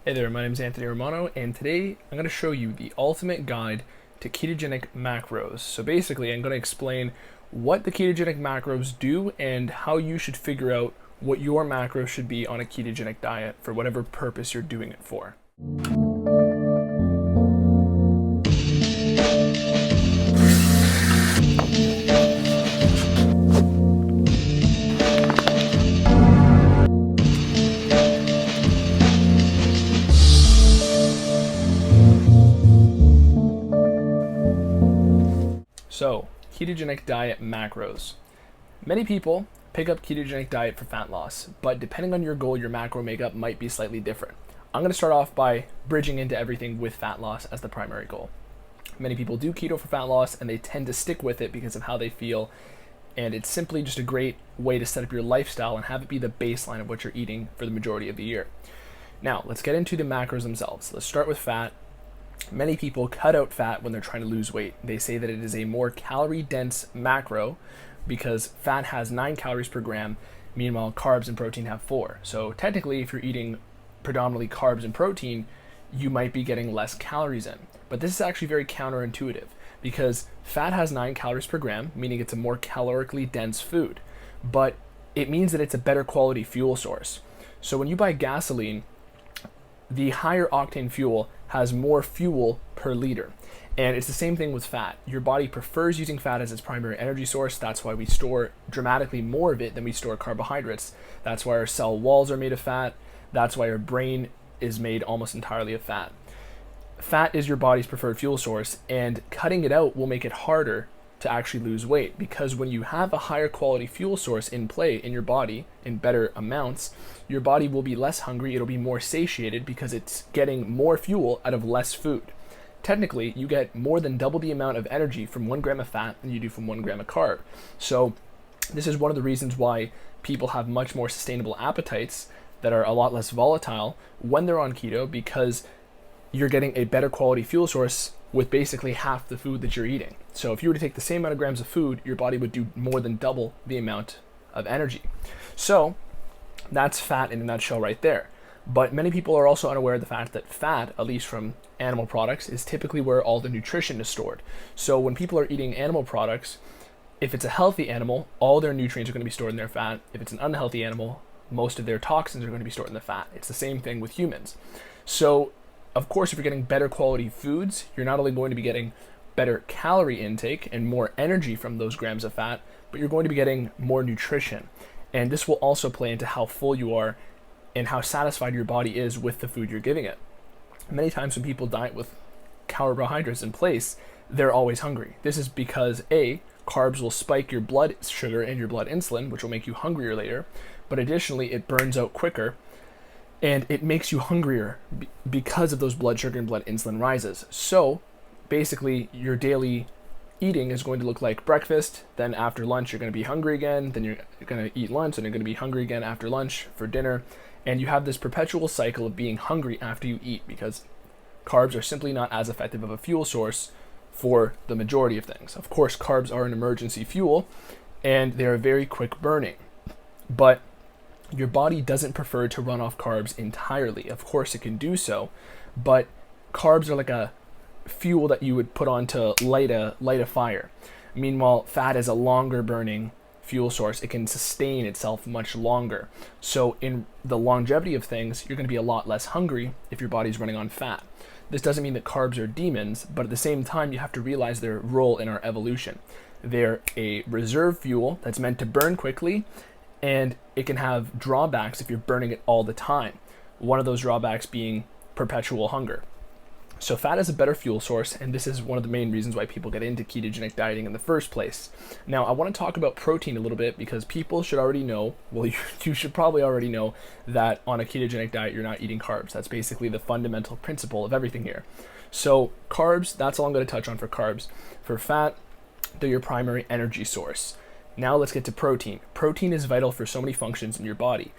Hey there, my name is Anthony Romano, and today I'm going to show you the ultimate guide to ketogenic macros. So basically, I'm going to explain what the ketogenic macros do and how you should figure out what your macros should be on a ketogenic diet for whatever purpose you're doing it for. So, ketogenic diet macros. Many people pick up ketogenic diet for fat loss, but depending on your goal, your macro makeup might be slightly different. I'm going to start off by bridging into everything with fat loss as the primary goal. Many people do keto for fat loss and they tend to stick with it because of how they feel, and it's simply just a great way to set up your lifestyle and have it be the baseline of what you're eating for the majority of the year. Now, let's get into the macros themselves. Let's start with fat. Many people cut out fat when they're trying to lose weight. They say that it is a more calorie-dense macro because fat has 9 calories per gram, meanwhile carbs and protein have 4. So technically, if you're eating predominantly carbs and protein, you might be getting less calories in. But this is actually very counterintuitive because fat has 9 calories per gram, meaning it's a more calorically dense food. But it means that it's a better quality fuel source. So when you buy gasoline, the higher octane fuel has more fuel per liter. And it's the same thing with fat. Your body prefers using fat as its primary energy source. That's why we store dramatically more of it than we store carbohydrates. That's why our cell walls are made of fat. That's why our brain is made almost entirely of fat. Fat is your body's preferred fuel source, and cutting it out will make it harder to actually lose weight, because when you have a higher quality fuel source in play in your body in better amounts, your body will be less hungry, it'll be more satiated because it's getting more fuel out of less food. Technically, you get more than double the amount of energy from 1 gram of fat than you do from 1 gram of carb. So this is one of the reasons why people have much more sustainable appetites that are a lot less volatile when they're on keto, because you're getting a better quality fuel source with basically half the food that you're eating. So if you were to take the same amount of grams of food, your body would do more than double the amount of energy. So that's fat in a nutshell right there. But many people are also unaware of the fact that fat, at least from animal products, is typically where all the nutrition is stored. So when people are eating animal products, if it's a healthy animal, all their nutrients are going to be stored in their fat. If it's an unhealthy animal, most of their toxins are going to be stored in the fat. It's the same thing with humans. So of course, if you're getting better quality foods, you're not only going to be getting better calorie intake and more energy from those grams of fat, but you're going to be getting more nutrition. And this will also play into how full you are and how satisfied your body is with the food you're giving it. Many times when people diet with carbohydrates in place, they're always hungry. This is because A, carbs will spike your blood sugar and your blood insulin, which will make you hungrier later, but additionally it burns out quicker and it makes you hungrier because of those blood sugar and blood insulin rises. So basically your daily eating is going to look like breakfast, then after lunch you're going to be hungry again, then you're going to eat lunch, and you're going to be hungry again after lunch for dinner. And you have this perpetual cycle of being hungry after you eat, because carbs are simply not as effective of a fuel source for the majority of things. Of course, carbs are an emergency fuel and they're very quick burning, but your body doesn't prefer to run off carbs entirely. Of course it can do so, but carbs are like a fuel that you would put on to light a fire. Meanwhile, fat is a longer burning fuel source. It can sustain itself much longer. So in the longevity of things, you're going to be a lot less hungry if your body's running on fat. This doesn't mean that carbs are demons, but at the same time, you have to realize their role in our evolution. They're a reserve fuel that's meant to burn quickly, and it can have drawbacks if you're burning it all the time. One of those drawbacks being perpetual hunger. So fat is a better fuel source, and this is one of the main reasons why people get into ketogenic dieting in the first place. Now, I want to talk about protein a little bit, because people should already know, well, you should probably already know that on a ketogenic diet, you're not eating carbs. That's basically the fundamental principle of everything here. So carbs, that's all I'm going to touch on for carbs. For fat, they're your primary energy source. Now let's get to protein. Protein is vital for so many functions in your body.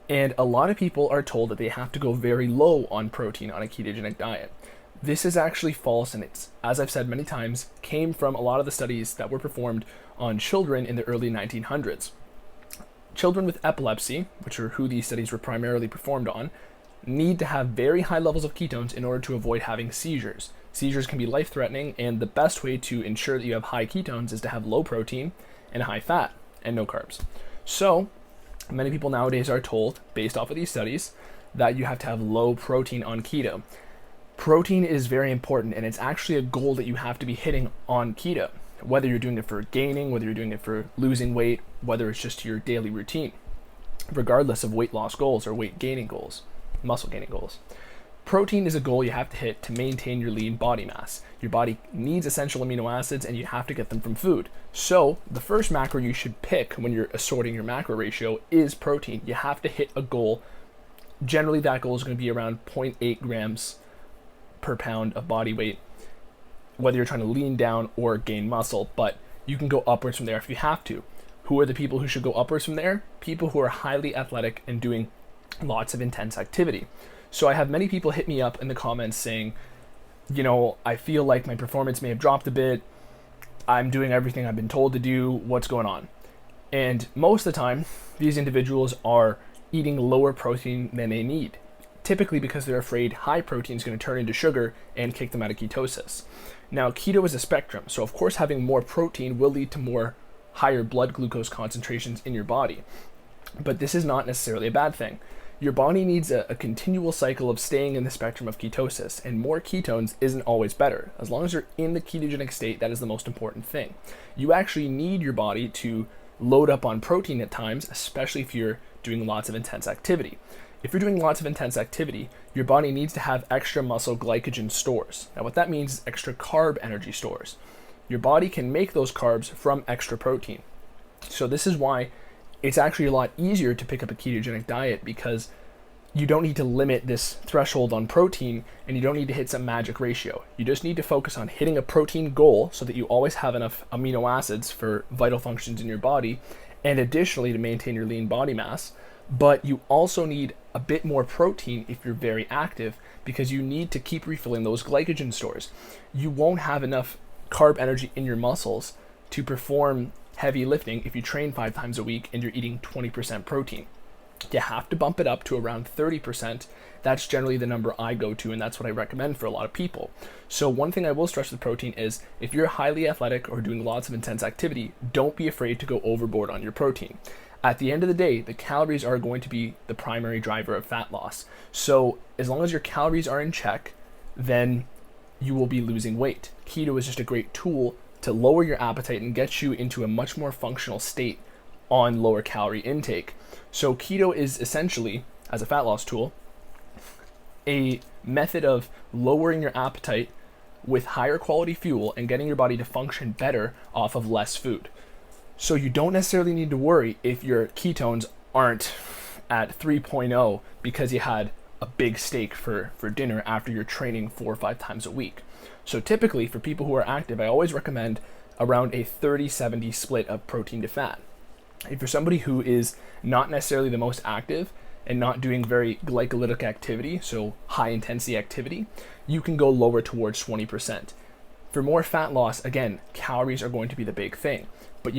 And a lot of people are told that they have to go very low on protein on a ketogenic diet. This is actually false, and it's, as I've said many times, came from a lot of the studies that were performed on children in the early 1900s. Children with epilepsy, which are who these studies were primarily performed on, need to have very high levels of ketones in order to avoid having seizures. Seizures can be life-threatening, and the best way to ensure that you have high ketones is to have low protein and high fat and no carbs. So many people nowadays are told, based off of these studies, that you have to have low protein on keto. Protein is very important, and it's actually a goal that you have to be hitting on keto, whether you're doing it for gaining, whether you're doing it for losing weight, whether it's just your daily routine, regardless of weight loss goals or weight gaining goals, muscle gaining goals. Protein is a goal you have to hit to maintain your lean body mass. Your body needs essential amino acids, and you have to get them from food. So the first macro you should pick when you're assorting your macro ratio is protein. You have to hit a goal. Generally, that goal is going to be around 0.8 grams per pound of body weight, whether you're trying to lean down or gain muscle, but you can go upwards from there if you have to. Who are the people who should go upwards from there? People who are highly athletic and doing lots of intense activity. So I have many people hit me up in the comments saying, I feel like my performance may have dropped a bit. I'm doing everything I've been told to do. What's going on? And most of the time, these individuals are eating lower protein than they need, typically because they're afraid high protein is going to turn into sugar and kick them out of ketosis. Now, keto is a spectrum, so of course having more protein will lead to more higher blood glucose concentrations in your body. But this is not necessarily a bad thing. Your body needs a continual cycle of staying in the spectrum of ketosis, and more ketones isn't always better. As long as you're in the ketogenic state, that is the most important thing. You actually need your body to load up on protein at times, especially if you're doing lots of intense activity. If you're doing lots of intense activity, your body needs to have extra muscle glycogen stores. Now what that means is extra carb energy stores. Your body can make those carbs from extra protein. So this is why it's actually a lot easier to pick up a ketogenic diet, because you don't need to limit this threshold on protein, and you don't need to hit some magic ratio. You just need to focus on hitting a protein goal so that you always have enough amino acids for vital functions in your body, and additionally to maintain your lean body mass. But you also need a bit more protein if you're very active, because you need to keep refilling those glycogen stores. You won't have enough carb energy in your muscles to perform heavy lifting if you train 5 times a week and you're eating 20% protein. You have to bump it up to around 30%. That's generally the number I go to, and that's what I recommend for a lot of people. So one thing I will stress with protein is, if you're highly athletic or doing lots of intense activity, don't be afraid to go overboard on your protein. At the end of the day, the calories are going to be the primary driver of fat loss. So as long as your calories are in check, then you will be losing weight. Keto is just a great tool to lower your appetite and get you into a much more functional state on lower calorie intake. So keto is essentially, as a fat loss tool, a method of lowering your appetite with higher quality fuel and getting your body to function better off of less food. So you don't necessarily need to worry if your ketones aren't at 3.0 because you had a big steak for dinner after you're training 4 or 5 times a week. So typically for people who are active, I always recommend around a 30-70 split of protein to fat. If you're somebody who is not necessarily the most active and not doing very glycolytic activity, so high intensity activity, you can go lower towards 20%. For more fat loss, again, calories are going to be the big thing, but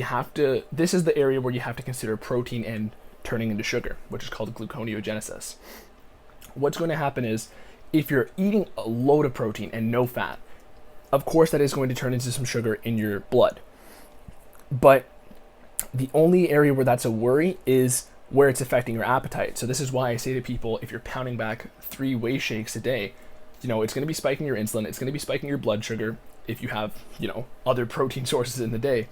this is the area where you have to consider protein and turning into sugar, which is called gluconeogenesis. What's going to happen is, if you're eating a load of protein and no fat, of course that is going to turn into some sugar in your blood. But the only area where that's a worry is where it's affecting your appetite. So this is why I say to people, if you're pounding back 3 whey shakes a day, it's going to be spiking your insulin, it's going to be spiking your blood sugar if you have, other protein sources in the day.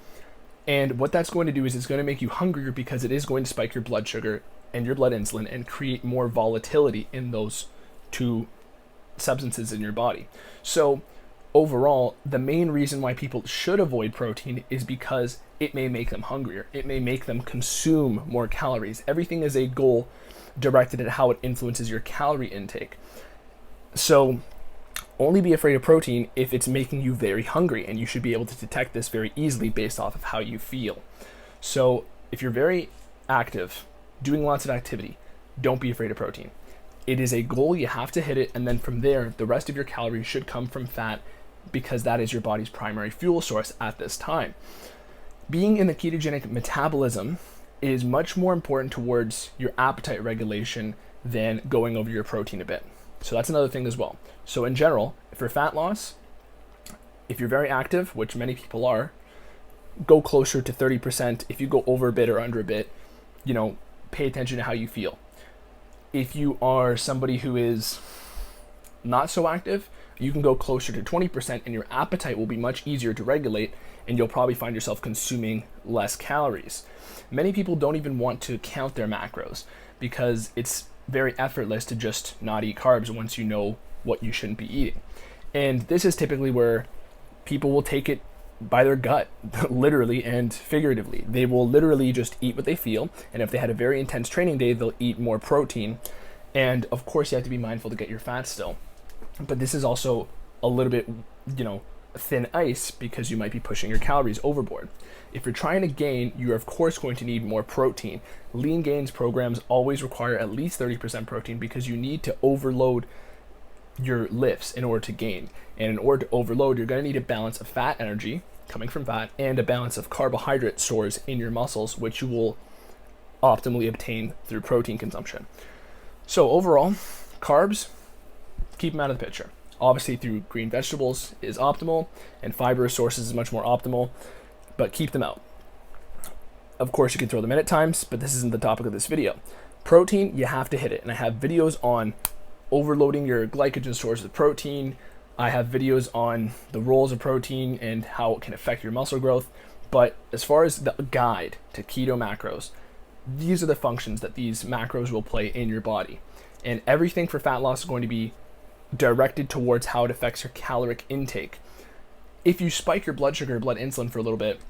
And what that's going to do is it's going to make you hungrier, because it is going to spike your blood sugar and your blood insulin and create more volatility in those 2 substances in your body. So overall, the main reason why people should avoid protein is because it may make them hungrier. It may make them consume more calories. Everything is a goal directed at how it influences your calorie intake. So only be afraid of protein if it's making you very hungry, and you should be able to detect this very easily based off of how you feel. So if you're very active, doing lots of activity, don't be afraid of protein. It is a goal, you have to hit it, and then from there, the rest of your calories should come from fat, because that is your body's primary fuel source at this time. Being in the ketogenic metabolism is much more important towards your appetite regulation than going over your protein a bit. So that's another thing as well. So in general, for fat loss, if you're very active, which many people are, go closer to 30%. If you go over a bit or under a bit, pay attention to how you feel. If you are somebody who is not so active, you can go closer to 20% and your appetite will be much easier to regulate, and you'll probably find yourself consuming less calories. Many people don't even want to count their macros because it's very effortless to just not eat carbs once you know what you shouldn't be eating. And this is typically where people will take it by their gut, literally and figuratively. They will literally just eat what they feel, and if they had a very intense training day, they'll eat more protein. And of course, you have to be mindful to get your fat still. But this is also a little bit, thin ice because you might be pushing your calories overboard. If you're trying to gain, you're of course going to need more protein. Lean gains programs always require at least 30% protein because you need to overload your lifts in order to gain. And in order to overload, you're going to need a balance of fat energy coming from fat and a balance of carbohydrate stores in your muscles, which you will optimally obtain through protein consumption. So overall, carbs, keep them out of the picture. Obviously through green vegetables is optimal, and fibrous sources is much more optimal, but keep them out. Of course, you can throw them in at times, but this isn't the topic of this video. Protein, you have to hit it, and I have videos on overloading your glycogen stores with protein. I have videos on the roles of protein and how it can affect your muscle growth. But as far as the guide to keto macros, these are the functions that these macros will play in your body. And everything for fat loss is going to be directed towards how it affects your caloric intake. If you spike your blood sugar, blood insulin for a little bit,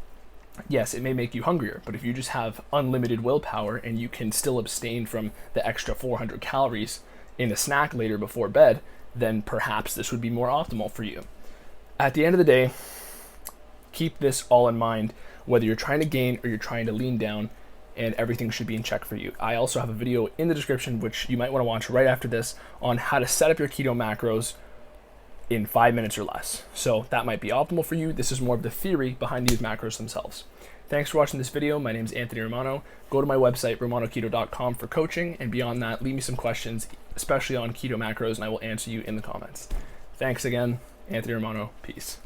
yes, it may make you hungrier, but if you just have unlimited willpower and you can still abstain from the extra 400 calories in a snack later before bed, then perhaps this would be more optimal for you. At the end of the day, keep this all in mind, whether you're trying to gain or you're trying to lean down, and everything should be in check for you. I also have a video in the description, which you might want to watch right after this, on how to set up your keto macros in 5 minutes or less. So that might be optimal for you. This is more of the theory behind these macros themselves. Thanks for watching this video. My name is Anthony Romano. Go to my website, romanoketo.com, for coaching, and beyond that, leave me some questions, especially on keto macros, and I will answer you in the comments. Thanks again, Anthony Romano. Peace.